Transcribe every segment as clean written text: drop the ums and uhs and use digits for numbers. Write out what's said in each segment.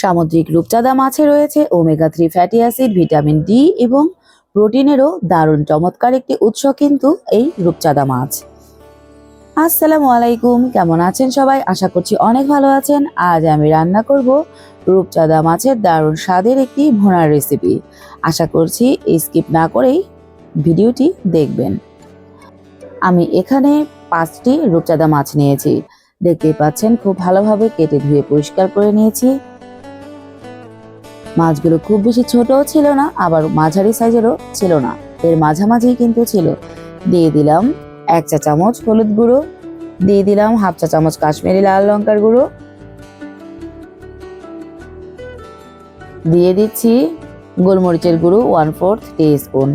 সামুদ্রিক রূপচাঁদা মাছে রয়েছে omega-3 fatty acid, vitamin D এবং প্রোটিনেরও দারুণ চমৎকার একটি উৎস কিন্তু এই রূপচাঁদা মাছ। আসসালামু আলাইকুম, কেমন আছেন সবাই? আশা করছি অনেক ভালো আছেন। আজ আমি রান্না করব রূপচাঁদা মাছের দারুণ স্বাদের একটি ভুনার রেসিপি। আশা করছি স্কিপ না করেই ভিডিওটি দেখবেন। আমি এখানে 5টি রূপচাঁদা মাছ নিয়েছি। দেখতেই পাচ্ছেন খুব ভালোভাবে কেটে ধুয়ে পরিষ্কার করে নিয়েছি। মাছগুলো খুব বেশি ছোটও ছিল না, আবার মাঝারি সাইজেরও ছিল না, এর মাঝামাঝি কিন্তু ছিল। দিয়ে দিলাম 1 চা চামচ হলুদ গুঁড়ো, দিয়ে দিলাম 1/2 চা চামচ কাশ্মীরি লাল লঙ্কার গুঁড়ো, দিয়ে দিচ্ছি গোলমরিচের গুঁড়ো 1/4 টিস্পুন,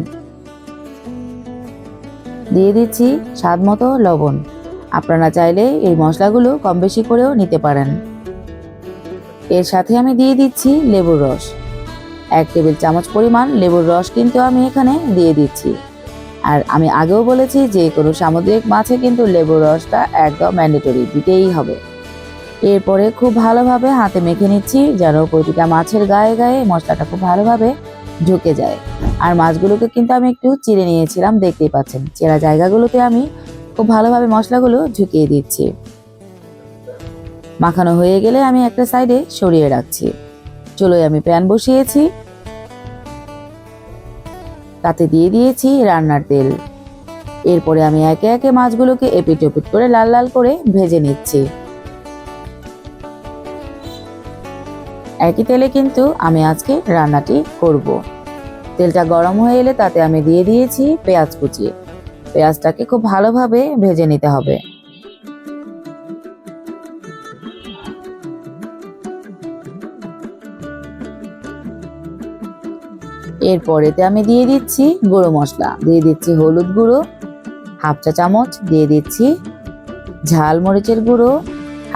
দিয়ে দিচ্ছি স্বাদ মতো লবণ। আপনারা চাইলে এই মশলাগুলো কম বেশি করেও নিতে পারেন। এর সাথে আমি দিয়ে দিচ্ছি লেবুর রস, 1 টেবিল চামচ পরিমাণ লেবুর রস কিন্তু আমি এখানে দিয়ে দিচ্ছি। আর আমি আগেও বলেছি যে কোনো সামুদ্রিক মাছে কিন্তু লেবুর রসটা একদম ম্যান্ডেটরি, দিতেই হবে। এরপরে খুব ভালোভাবে হাতে মেখে নিচ্ছি যেন প্রতিটা মাছের গায়ে গায়ে মশলাটা খুব ভালোভাবে ঢুকে যায়। আর মাছগুলোকে কিন্তু আমি একটু চিড়ে নিয়েছিলাম, দেখতেই পাচ্ছেন চেরা জায়গাগুলোতে আমি খুব ভালোভাবে মশলাগুলো ঢুকিয়ে দিচ্ছি। মাখানো হয়ে গেলে আমি একটা সাইডে সরিয়ে রাখছি। চুলোয় আমি প্যান বসিয়েছি, তাতে দিয়ে দিয়েছি রান্নার তেল। এরপরে আমি একে একে মাছগুলোকে এপিট ওপিট করে লাল লাল করে ভেজে নিচ্ছি। একই তেলে কিন্তু আমি আজকে রান্নাটি করব। তেলটা গরম হয়ে এলে তাতে আমি দিয়ে দিয়েছি পেঁয়াজ কুচি। পেঁয়াজটাকে খুব ভালোভাবে ভেজে নিতে হবে। এরপরেতে আমি দিয়ে দিচ্ছি গুঁড়ো মশলা, দিয়ে দিচ্ছি হলুদ গুঁড়ো 1/2 চা চামচ, দিয়ে দিচ্ছি ঝাল মরিচের গুঁড়ো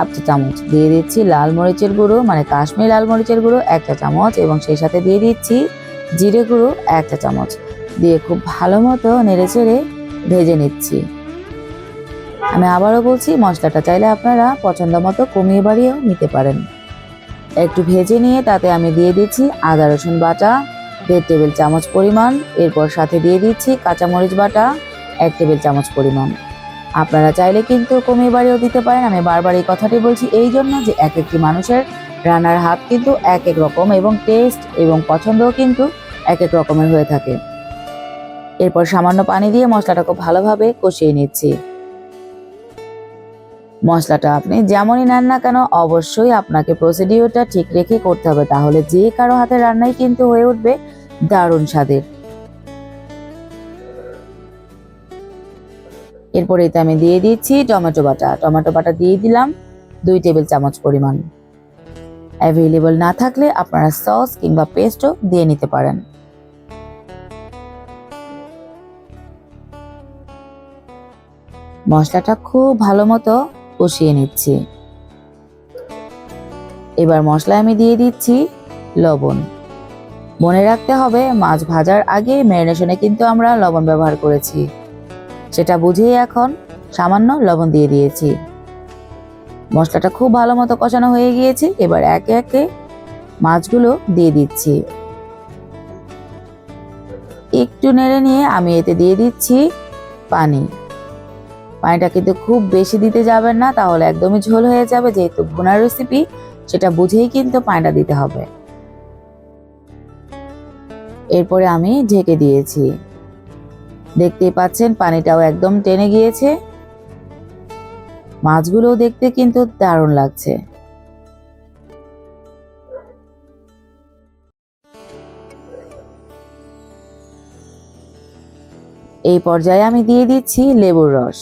1/2 চা চামচ, দিয়ে দিচ্ছি লাল মরিচের গুঁড়ো মানে কাশ্মীরি লাল মরিচের গুঁড়ো 1 চা চামচ এবং সেই সাথে দিয়ে দিচ্ছি জিরে গুঁড়ো 1 চা চামচ, দিয়ে খুব ভালো মতো নেড়েচেড়ে ভেজে নিচ্ছি। আমি আবারও বলছি, মশলাটা চাইলে আপনারা পছন্দ মতো কমিয়ে বাড়িয়েও নিতে পারেন। একটু ভেজে নিয়ে তাতে আমি দিয়ে দিচ্ছি আদা রসুন বাটা 1.5 টেবিল চামচ পরিমাণ, এরপর সাথে দিয়ে দিচ্ছি কাঁচামরিচ বাটা 1 টেবিল চামচ পরিমাণ। আপনারা চাইলে কিন্তু কমিয়ে বাড়িয়েও দিতে পারেন। আমি বারবার এই কথাটি বলছি এই জন্য যে এক একটি মানুষের রান্নার হাত কিন্তু এক এক রকম এবং টেস্ট এবং পছন্দও কিন্তু এক এক রকমের হয়ে থাকে। এরপর সামান্য পানি দিয়ে মশলাটা খুব ভালোভাবে কষিয়ে নিচ্ছি। মশলাটা আপনি যেমনই নেন না কেন অবশ্যই আপনাকে প্রসিডিওরটা ঠিক রেখে করতে হবে, তাহলে যে কারো হাতের রান্নাই কিন্তু হয়ে উঠবে দারুণ স্বাদের। এরপরে এতে আমি দিয়ে দিচ্ছি টমেটো বাটা। টমেটো বাটা দিয়ে দিলাম 2 টেবিল চামচ পরিমাণ। অ্যাভেলেবল না থাকলে আপনারা সস কিংবা পেস্টও দিয়ে নিতে পারেন। মশলাটা খুব ভালো মতো কষিয়ে নিচ্ছি। এবার মশলায় আমি দিয়ে দিচ্ছি লবণ। মনে রাখতে হবে মাছ ভাজার আগে ম্যারিনেশনে কিন্তু আমরা লবণ ব্যবহার করেছি, সেটা বুঝেই এখন সামান্য লবণ দিয়ে দিয়েছি। মশলাটা খুব ভালো মতো কষানো হয়ে গিয়েছে। এবার একে একে মাছগুলো দিয়ে দিচ্ছি। একটু নেড়ে নিয়ে আমি এতে দিয়ে দিচ্ছি পানি। পানিটা কিন্তু খুব বেশি দিতে যাবেন না, তাহলে একদমই ঝোল হয়ে যাবে। যেহেতু ভুনার রেসিপি, সেটা বুঝেই কিন্তু পানিটা দিতে হবে। এরপরে আমি ঢেকে দিয়েছি। দেখতেই পাচ্ছেন পানিটাও একদম টেনে গিয়েছে। মাছগুলোও দেখতে কিন্তু দারুণ লাগছে। এই পর্যায়ে আমি দিয়ে দিচ্ছি লেবুর রস।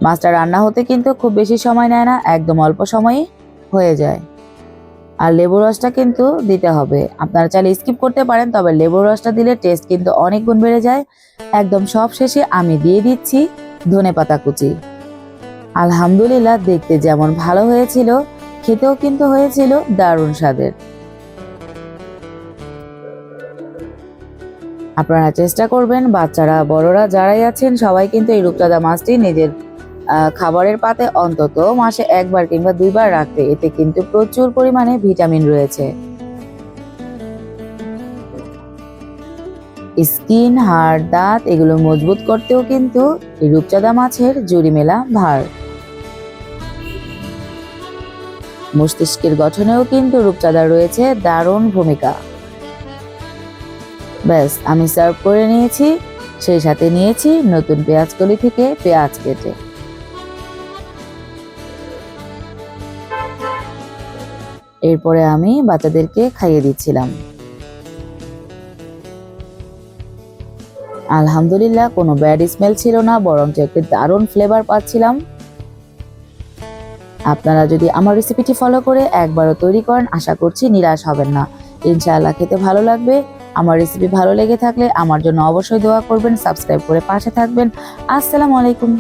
মাছটা রান্না হতে কিন্তু খুব বেশি সময় নেয় না, একদম অল্প সময়ে হয়ে যায়। আর লেবুর রসটা কিন্তু দিতে হবে। আপনারা চাইলে স্কিপ করতে পারেন, তবে লেবুর রসটা দিলে টেস্ট কিন্তু অনেক গুণ বেড়ে যায়। একদম সব শেষে আমি দিয়ে দিচ্ছি ধনেপাতা কুচি। আলহামদুলিল্লাহ, দেখতে যেমন ভালো হয়েছিল, খেতেও কিন্তু হয়েছিল দারুণ স্বাদের। আপনারা চেষ্টা করবেন, বাচ্চারা বড়রা যারাই আছেন সবাই কিন্তু এই রূপচাঁদা মাছটি নিজের খাবারের পাতে অন্তত মাসে 1 বার কিংবা 2 বার রাখতে, এতে কিন্তু প্রচুর পরিমাণে ভিটামিন রয়েছে। স্কিন, হাড়, দাঁত এগুলো মজবুত করতেও কিন্তু এই রূপচাঁদা মাছের জুড়ি মেলা ভার। মস্তিষ্কের গঠনেও কিন্তু রূপচাঁদার রয়েছে দারুণ ভূমিকা। ব্যাস, আমি সার্ভ করে নিয়েছি, সেই সাথে নিয়েছি নতুন পেঁয়াজকলি থেকে পেঁয়াজ কেটে। এরপরে আমি বাচ্চাদেরকে খাইয়ে দিচ্ছিলাম। আলহামদুলিল্লাহ, কোনো ব্যাড স্মেল ছিল না, বরঞ্চ একটি দারুণ ফ্লেভার পাচ্ছিলাম। আপনারা যদি আমার রেসিপিটি ফলো করে একবারও তৈরি করেন, আশা করছি নিরাশ হবেন না। ইনশাআল্লাহ খেতে ভালো লাগবে। আমার রেসিপি ভালো লেগে থাকলে আমার জন্য অবশ্যই দোয়া করবেন, সাবস্ক্রাইব করে পাশে থাকবেন। আসসালামু আলাইকুম।